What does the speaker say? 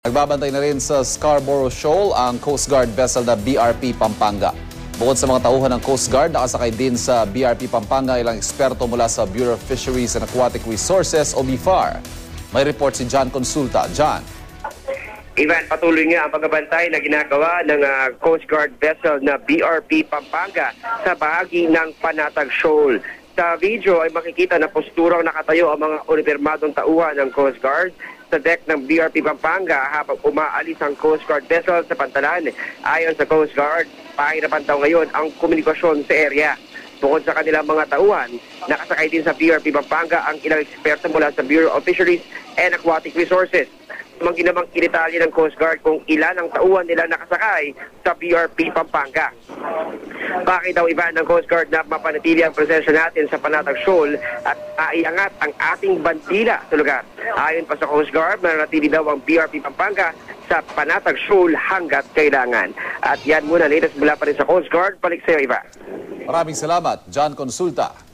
Nagbabantay na rin sa Scarborough Shoal ang Coast Guard vessel na BRP Pampanga. Bukod sa mga tauhan ng Coast Guard, nakasakay din sa BRP Pampanga ilang eksperto mula sa Bureau of Fisheries and Aquatic Resources o BFAR. May report si John Consulta. John. Ivan, patuloy nga ang pagbabantay na ginagawa ng Coast Guard vessel na BRP Pampanga sa bahagi ng Panatag Shoal. Sa video ay makikita na posturang nakatayo ang mga unipermadong tauhan ng Coast Guard sa deck ng BRP Pampanga habang umaalis ang Coast Guard vessel sa pantalan. Ayon sa Coast Guard, pahirapan daw ngayon ang komunikasyon sa area. Bukod sa kanilang mga tauhan, nakasakay din sa BRP Pampanga ang ilang eksperto mula sa Bureau of Fisheries and Aquatic Resources. Ginamang initalya ng Coast Guard kung ilan ang tauhan nila nakasakay sa BRP Pampanga. Bakit daw iba ng Coast Guard na mapanatili ang presensya natin sa Panatag Shoal at aiangat ang ating bandila sa lugar? Ayon pa sa Coast Guard, mananatili daw ang BRP Pampanga sa Panatag Shoal hanggat kailangan. At yan muna, latest mula pa rin sa Coast Guard. Balik sa iyo, Iba. Maraming salamat, John Consulta.